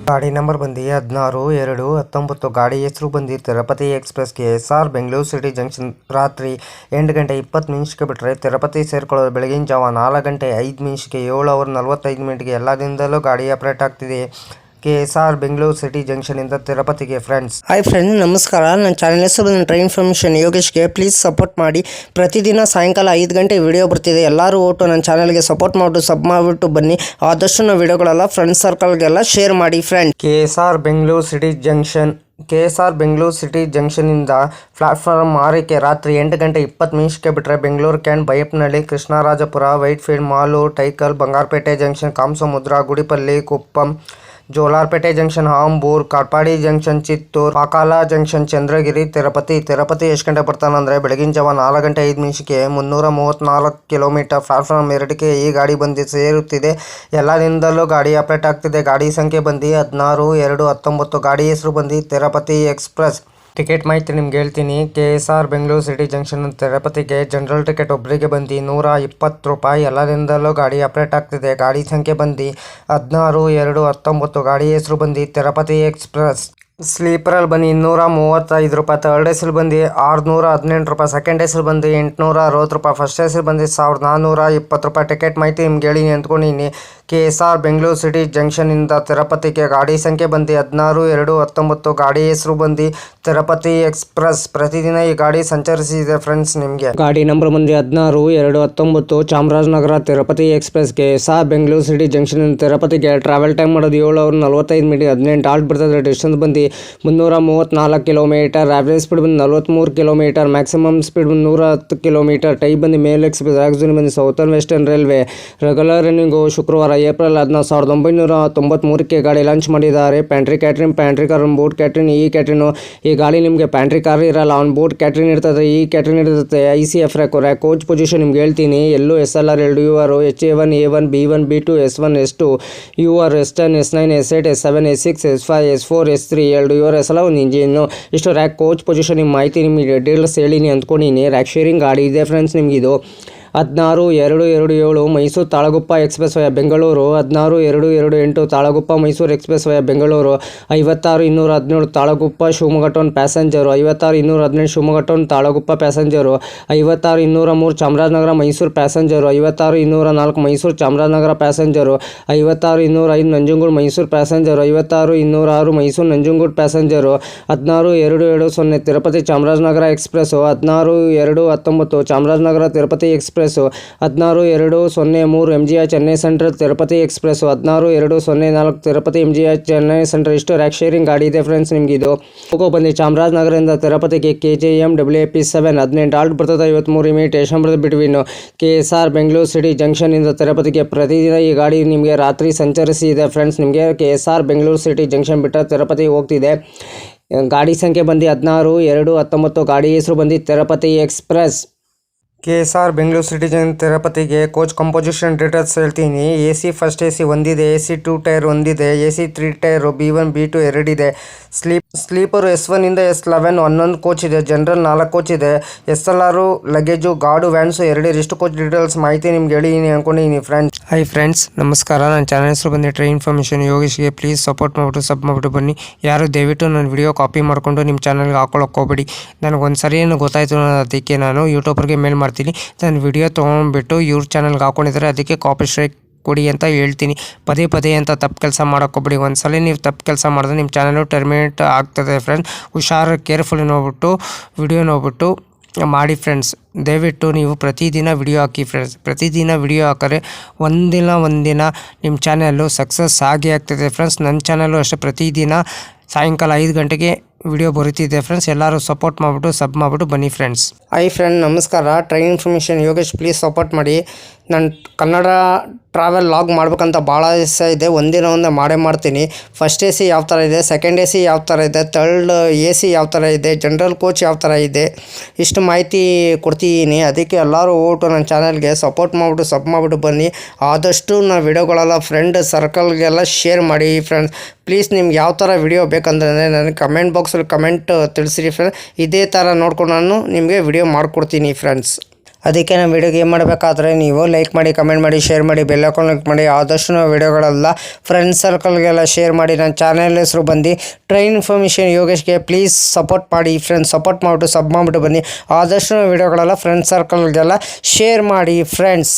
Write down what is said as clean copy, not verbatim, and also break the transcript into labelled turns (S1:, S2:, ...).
S1: ಗಾಡಿ ನಂಬರ್ ಬಂದು 16-2-19 ಗಾಡಿ ಹೆಸರು ಬಂದು Tirupati express KSR Bengaluru city junction ರಾತ್ರಿ 8 ಗಂಟೆ 20 ನಿಮಿಷಕ್ಕೆ ಬಿಟ್ಟರೆ ತಿರುಪತಿ ಸೇರ್ಕೊಳ್ಳೋದು ಬೆಳಗಿನ ಜಾವ 4 ಗಂಟೆ 5 ನಿಮಿಷಕ್ಕೆ 7:45 ಎಲ್ಲ ದಿನದಲ್ಲೂ ಗಾಡಿ ಆಪರೇಟ್ ಆಗ್ತಿದೆ. KSR ಬೆಂಗಳೂರು ಸಿಟಿ ಜಂಕ್ಷನ್ ಇಂದ ತಿರುಪತಿಗೆ ಫ್ರೆಂಡ್ಸ್.
S2: ಹಾಯ್ ಫ್ರೆಂಡ್, ನಮಸ್ಕಾರ. ನನ್ನ ಚಾನಲ್ ಹೆಸರು ಬಂದು ಟ್ರೈನ್ ಇನ್ಫಾರ್ಮೇಷನ್ ಯೋಗೇಶ್ಗೆ. ಪ್ಲೀಸ್ ಸಪೋರ್ಟ್ ಮಾಡಿ. ಪ್ರತಿದಿನ ಸಾಯಂಕಾಲ 5 ಗಂಟೆ ವಿಡಿಯೋ ಬರ್ತಿದೆ. ಎಲ್ಲರೂ ಒಟ್ಟು ನನ್ನ ಚಾನಲ್ಗೆ ಸಪೋರ್ಟ್ ಮಾಡಿಬಿಟ್ಟು ಸಬ್ ಮಾಡಿಬಿಟ್ಟು ಬನ್ನಿ. ಆದಷ್ಟು ನಾವು ವಿಡಿಯೋಗಳೆಲ್ಲ ಫ್ರೆಂಡ್ಸ್ ಸರ್ಕಲ್ಗೆಲ್ಲ ಶೇರ್ ಮಾಡಿ friend.
S1: KSR Bengaluru city junction Bengaluru city ಜಂಕ್ಷನಿಂದ ಪ್ಲಾಟ್ಫಾರ್ಮ್ 6ಕ್ಕೆ ರಾತ್ರಿ 8 ಗಂಟೆ 20 ನಿಮಿಷಕ್ಕೆ ಬಿಟ್ಟರೆ Bengaluru cantt, Baiyappanahalli, Krishnarajapuram, Whitefield Malur, Tyakal, Bangarapet junction, Kamasamudra, Gudipalli, Kuppam, Jolarpettai junction, Ambur, Katpadi junction, Chittoor, Pakala junction, Chandragiri, Tirupati ಎಷ್ಟು ಗಂಟೆ ಬರ್ತಾನಂದರೆ ಬೆಳಗಿನ ಜಾವ 4 ಗಂಟೆ 5 ನಿಮಿಷಕ್ಕೆ 334 ಕಿಲೋಮೀಟರ್ ಪ್ಲಾಟ್ಫಾರ್ಮ್ 2ಕ್ಕೆ ಈ ಗಾಡಿ ಬಂದು ಸೇರುತ್ತಿದೆ. ಎಲ್ಲ ದಿನದಲ್ಲೂ ಗಾಡಿ ಆಪರೇಟ್ ಆಗ್ತಿದೆ. ಗಾಡಿ ಸಂಖ್ಯೆ ಬಂದು 16-2-19 ಗಾಡಿ ಹೆಸರು ಬಂದು ತಿರುಪತಿ ಎಕ್ಸ್ಪ್ರೆಸ್. ಟಿಕೆಟ್ ಮಾಹಿತಿ ನಿಮ್ಗೆ ಹೇಳ್ತೀನಿ. KSR ಬೆಂಗಳೂರು ಸಿಟಿ ಜಂಕ್ಷನ್ ತಿರುಪತಿಗೆ ಜನರಲ್ ಟಿಕೆಟ್ ಒಬ್ಬರಿಗೆ ಬಂದು 120 ರೂಪಾಯಿ. ಎಲ್ಲ ದಿನದಲ್ಲೂ ಗಾಡಿ ಆಪರೇಟ್ ಆಗ್ತಿದೆ. ಗಾಡಿ ಸಂಖ್ಯೆ ಬಂದು 16-2-19 ಗಾಡಿ ಹೆಸರು ಬಂದು ತಿರುಪತಿ ಎಕ್ಸ್ಪ್ರೆಸ್. ಸ್ಲೀಪರಲ್ಲಿ ಬಂದು 235 ರೂಪಾಯಿ, ಥರ್ಡ್ ಎ ಸಿ ಬಂದು 618 ರೂಪಾಯಿ, ಸೆಕೆಂಡ್ ಎ ಸಿ ಬಂದು 860 ರೂಪಾಯಿ, ಫಸ್ಟ್ ಎ ಸಿ ಬಂದು 1420 ರೂಪಾಯಿ. ಟಿಕೆಟ್ ಮಾಹಿತಿ ನಿಮ್ಗೆ ಹೇಳಿ ಅಂದ್ಕೊಂಡಿನಿ. KSR ಬೆಂಗಳೂರು ಸಿಟಿ ಜಂಕ್ಷನಿಂದ ತಿರುಪತಿಗೆ ಗಾಡಿ ಸಂಖ್ಯೆ ಬಂದು 16-2-19 ಗಾಡಿ ಹೆಸರು ಬಂದು ತಿರುಪತಿ ಎಕ್ಸ್ಪ್ರೆಸ್. ಪ್ರತಿದಿನ ಈ ಗಾಡಿ ಸಂಚರಿಸಿದೆ ಫ್ರೆಂಡ್ಸ್. ನಿಮಗೆ
S2: ಗಾಡಿ ನಂಬರ್ ಬಂದು 16-2-19 Chamarajanagar Tirupati express. KSR Bengaluru city junction ತಿರುಪತಿಗೆ ಟ್ರಾವೆಲ್ ಟೈಮ್ ಮಾಡೋದು 7:45 18 ಆಲ್ಟ್ ಬರ್ತದೆ. ಡಿಸ್ಟೆನ್ಸ್ ಬಂದು 334 ಕಿಲೋಮೀಟರ್. ಆವ್ರೇಜ್ ಸ್ಪೀಡ್ ಬಂದು 43 ಕಿಲೋಮೀಟರ್. ಮ್ಯಾಕ್ಸಿಮಮ್ ಸ್ಪೀಡ್ ಬಂದು 110 ಕಿಲೋಮೀಟರ್. ಟೈಪ್ ಬಂದು ಮೇಲ್ ಎಕ್ಸ್ಪ್ರೆಸ್. ಆಕ್ಸಿಜನ್ ಬಂದು southern western railway. Regular running ಶುಕ್ರವಾರ ಏಪ್ರಿಲ್ 14 1993ಕ್ಕೆ ಗಾಡಿ ಲಾಂಚ್ ಮಾಡಿದ್ದಾರೆ. ಪ್ಯಾಂಟ್ರಿ ಕಾರ್, ಬೋಟ್ ಕ್ಯಾಟ್ರಿನ್, ಈ ಕ್ಯಾಟ್ರಿನು. ಈ ಗಾಡಿ ನಿಮಗೆ ಪ್ಯಾಂಟ್ರಿ ಕಾರ್ ಇರಲ್ಲ, ಆನ್ ಬೋಟ್ ಕ್ಯಾಟ್ರಿನ್ ಇರ್ತದೆ, ಈ ಕ್ಯಾಟ್ರಿನ್ ಇರ್ತದೆ. ICF ರ್ಯಾಕ್ ಕೋಚ್ ಪೊಸಿಷನ್ ನಿಮ್ಗೆ ಹೇಳ್ತೀನಿ. ಎಲ್ಲೂ SLR 2 UR, HA1 A1 B1 B2 S1 S2 UR S10 S9 S8 S7 S6 S5 S4 S3 2 UR SL ಒಂದು ಇಂಜಿನ್ನು. ಇಷ್ಟು ರ್ಯಾಕ್ ಕೋಚ್ ಪೊಸಿಷನ್ ನಿಮ್ಮ ಮಾಹಿತಿ ನಿಮಗೆ ಡೀಟೇಲ್ಸ್ ಹೇಳಿನಿ ಅಂದ್ಕೊಂಡಿನಿ. ರ್ಯಾಕ್ ಶೇರಿಂಗ್ ಗಾಡಿ ಇದೆ ಫ್ರೆಂಡ್ಸ್. ನಿಮಗಿದು 16-2-27 Mysuru Talaguppa express via Bengaluru. 16-2-28 Talaguppa Mysuru express via Bengaluru. 56-217 Talaguppa Shivamogga town passenger. 56-218 Shivamogga town Talaguppa passenger. 56-203 Chamarajanagar Mysuru passenger. 56-204 Mysuru Chamarajanagar passenger. 56-205 Nanjangud Mysuru passenger. 56-206 Mysuru Nanjangud passenger. 16-270 Tirupati Chamarajanagar express. 16-219 Chamarajanagar Tirupati express. 16-203 MGI Chennai central Tirupati express. 16-204 Tirupati MGI Chennai central. ಇಷ್ಟು ರ್ಯಾಕ್ ಶೇರಿಂಗ್ ಗಾಡಿ ಇದೆ ಫ್ರೆಂಡ್ಸ್. ನಿಮಗಿದು ಹೋಗೋ ಬಂದು ಚಾಮರಾಜನಗರದಿಂದ ತಿರುಪತಿಗೆ KJM WAP7 18 ಆಲ್ಟ್ ಬರ್ತದೆ. 53 ಮಿನಿಟ್ ಸ್ಟೇಷನ್ ಬರ್ತದೆ ಬಿಟ್ವೀನು. KSR ಬೆಂಗಳೂರು ಸಿಟಿ ಜಂಕ್ಷನಿಂದ ತಿರುಪತಿಗೆ ಪ್ರತಿದಿನ ಈ ಗಾಡಿ ನಿಮಗೆ ರಾತ್ರಿ ಸಂಚರಿಸಿದೆ ಫ್ರೆಂಡ್ಸ್. ನಿಮಗೆ KSR ಬೆಂಗಳೂರು ಸಿಟಿ ಜಂಕ್ಷನ್ ಬಿಟ್ಟರೆ ತಿರುಪತಿಗೆ ಹೋಗ್ತಿದೆ. ಗಾಡಿ ಸಂಖ್ಯೆ ಬಂದು 16-2-19 ಗಾಡಿ ಹೆಸರು ಬಂದು Tirupati express.
S1: KSR Bengaluru city ತಿರುಪತಿಗೆ ಕೋಚ್ ಕಂಪೋಸಿಷನ್ ಡೀಟೇಲ್ಸ್ ಹೇಳ್ತೀನಿ. AC ಫಸ್ಟ್ AC ಒಂದಿದೆ, AC 2 ಟೈರ್ ಒಂದಿದೆ, AC 3 ಟೈರು, B1 B2 ಎರಡಿದೆ. ಸ್ಲೀಪರು S1 ಇಂದ S11 11 ಕೋಚ್ ಇದೆ. ಜನರಲ್ 4 ಕೋಚ್ ಇದೆ. SLR ಲಗೇಜು ಗಾರ್ಡು ವ್ಯಾನ್ಸು 2 ಇಷ್ಟು ಕೋಚ್ ಡೀಟೇಲ್ಸ್ ಮಾಹಿತಿ ನಿಮ್ಗೆ ಹೇಳಿದ್ದೀನಿ ಅಂದ್ಕೊಂಡಿದ್ದೀನಿ ಫ್ರೆಂಡ್ಸ್. ಹಾಯ್ ಫ್ರೆಂಡ್ಸ್, ನಮಸ್ಕಾರ. ನನ್ನ ಚಾನಲ್ ಹೆಸರು ಬಂದು ಟ್ರೈನ್ ಇನ್ಫಾರ್ಮೇಷನ್ ಯೋಗೇಶ್ಗೆ. ಪ್ಲೀಸ್ ಸಪೋರ್ಟ್ ಮಾಡಿಬಿಟ್ಟು ಸಬ್ ಮಾಡಿಬಿಟ್ಟು ಬನ್ನಿ. ಯಾರು ದಯವಿಟ್ಟು ನನ್ನ ವಿಡಿಯೋ ಕಾಪಿ ಮಾಡಿಕೊಂಡು ನಿಮ್ಮ ಚಾನಲ್ಗೆ ಹಾಕೊಳ್ಳೋಕೆ ಹೋಗ್ಬೇಡಿ. ನನಗೊಂದು ಸರಿ ಏನು ಗೊತ್ತಾಯಿತು, ಅದಕ್ಕೆ ನಾನು ಯೂಟ್ಯೂಬರ್ಗೆ ಮೇಲ್ ಮಾಡ್ತೀನಿ. ನಾನು ವಿಡಿಯೋ ತೊಗೊಂಡ್ಬಿಟ್ಟು ಇವ್ರ ಚಾನಲ್ಗೆ ಹಾಕೊಂಡಿದ್ದಾರೆ, ಅದಕ್ಕೆ ಕಾಪಿ ಸ್ಟ್ರೈಕ್ ಕೊಡಿ ಅಂತ ಹೇಳ್ತೀನಿ. ಪದೇ ಅಂತ ತಪ್ಪು ಕೆಲಸ ಮಾಡೋಕ್ಕೋಗ್ಬಿಡಿ. ಒಂದ್ಸಲ ನೀವು ತಪ್ಪು ಕೆಲಸ ಮಾಡಿದ್ರೆ ನಿಮ್ಮ ಚಾನಲು ಟರ್ಮಿನೇಟ್ ಆಗ್ತದೆ ಫ್ರೆಂಡ್ಸ್. ಹುಷಾರು ಕೇರ್ಫುಲಿ ನೋಡ್ಬಿಟ್ಟು ವಿಡಿಯೋ ನೋಡ್ಬಿಟ್ಟು ಮಾಡಿ ಫ್ರೆಂಡ್ಸ್. ದಯವಿಟ್ಟು ನೀವು ಪ್ರತಿದಿನ ವಿಡಿಯೋ ಹಾಕಿ ಫ್ರೆಂಡ್ಸ್. ಪ್ರತಿದಿನ ವಿಡಿಯೋ ಹಾಕಿದ್ರೆ ಒಂದಿನ ನಿಮ್ಮ ಚಾನಲ್ಲು ಸಕ್ಸಸ್ ಆಗೇ ಆಗ್ತದೆ ಫ್ರೆಂಡ್ಸ್. ನನ್ನ ಚಾನಲ್ಲು ಅಷ್ಟೇ ಪ್ರತಿದಿನ ಸಾಯಂಕಾಲ 5 ಗಂಟೆಗೆ ವಿಡಿಯೋ ಬರುತ್ತಿದೆ ಫ್ರೆಂಡ್ಸ್. ಎಲ್ಲರೂ ಸಪೋರ್ಟ್ ಮಾಡಿಬಿಟ್ಟು ಸಬ್ ಮಾಡಿಬಿಟ್ಟು ಬನ್ನಿ ಫ್ರೆಂಡ್ಸ್.
S2: ಹಾಯ್ ಫ್ರೆಂಡ್, ನಮಸ್ಕಾರ. Train information Yogesh. Please support ಮಾಡಿ. ನಾನು ಕನ್ನಡ ಟ್ರಾವೆಲ್ ಲಾಗ್ ಮಾಡ್ಬೇಕಂತ ಭಾಳ ಇಷ್ಟ ಇದೆ. ಒಂದೇ ಮಾಡೇ ಮಾಡ್ತೀನಿ. ಫಸ್ಟ್ AC ಯಾವ ಥರ ಇದೆ, ಸೆಕೆಂಡ್ AC ಯಾವ ಥರ ಇದೆ, ಥರ್ಡ್ AC ಯಾವ ಥರ ಇದೆ, ಜನರಲ್ ಕೋಚ್ ಯಾವ ಥರ ಇದೆ, ಇಷ್ಟು ಮಾಹಿತಿ ಕೊಡ್ತಿದ್ದೀನಿ. ಅದಕ್ಕೆ ಎಲ್ಲರೂ ಓಟು ನನ್ನ ಚಾನಲ್ಗೆ ಸಪೋರ್ಟ್ ಮಾಡಿಬಿಟ್ಟು ಸಬ್ ಮಾಡಿಬಿಟ್ಟು ಬನ್ನಿ. ಆದಷ್ಟು ನಾನು ವಿಡಿಯೋಗಳೆಲ್ಲ ಫ್ರೆಂಡ್ ಸರ್ಕಲ್ಗೆಲ್ಲ ಶೇರ್ ಮಾಡಿ ಫ್ರೆಂಡ್ಸ್. ಪ್ಲೀಸ್ ನಿಮ್ಗೆ ಯಾವ ಥರ ವಿಡಿಯೋ ಬೇಕಂತಂದರೆ ನನಗೆ ಕಮೆಂಟ್ ಬಾಕ್ಸಲ್ಲಿ ಕಮೆಂಟ್ ತಿಳಿಸಿರಿ ಫ್ರೆಂಡ್ಸ್. ಇದೇ ಥರ ನೋಡ್ಕೊಂಡು ನಾನು ನಿಮಗೆ ವಿಡಿಯೋ ಮಾಡಿಕೊಡ್ತೀನಿ ಫ್ರೆಂಡ್ಸ್.
S1: ಅದಕ್ಕೆ ನಮ್ಮ ವಿಡಿಯೋಗೆ ಏನು ಮಾಡಬೇಕಾದ್ರೆ ನೀವು ಲೈಕ್ ಮಾಡಿ, ಕಮೆಂಟ್ ಮಾಡಿ, ಶೇರ್ ಮಾಡಿ, ಬೆಲ್ ಐಕಾನ್ ಕ್ಲಿಕ್ ಮಾಡಿ. ಆದಷ್ಟು ನಾವು ವಿಡಿಯೋಗಳೆಲ್ಲ ಫ್ರೆಂಡ್ಸ್ ಸರ್ಕಲ್ಗೆಲ್ಲ ಶೇರ್ ಮಾಡಿ. ನನ್ನ ಚಾನಲ್ ಹೆಸರು ಬಂದು ಟ್ರೈನ್ ಇನ್ಫಾರ್ಮೇಷನ್ ಯೋಗೇಶ್ಗೆ. ಪ್ಲೀಸ್ ಸಪೋರ್ಟ್ ಮಾಡಿ ಫ್ರೆಂಡ್ಸ್, ಸಪೋರ್ಟ್ ಮಾಡಿಬಿಟ್ಟು ಸಬ್ ಮಾಡಿಬಿಟ್ಟು ಬನ್ನಿ. ಆದಷ್ಟು ನಾವು ವಿಡಿಯೋಗಳೆಲ್ಲ ಫ್ರೆಂಡ್ಸ್ ಸರ್ಕಲ್ಗೆಲ್ಲ ಶೇರ್ ಮಾಡಿ ಫ್ರೆಂಡ್ಸ್.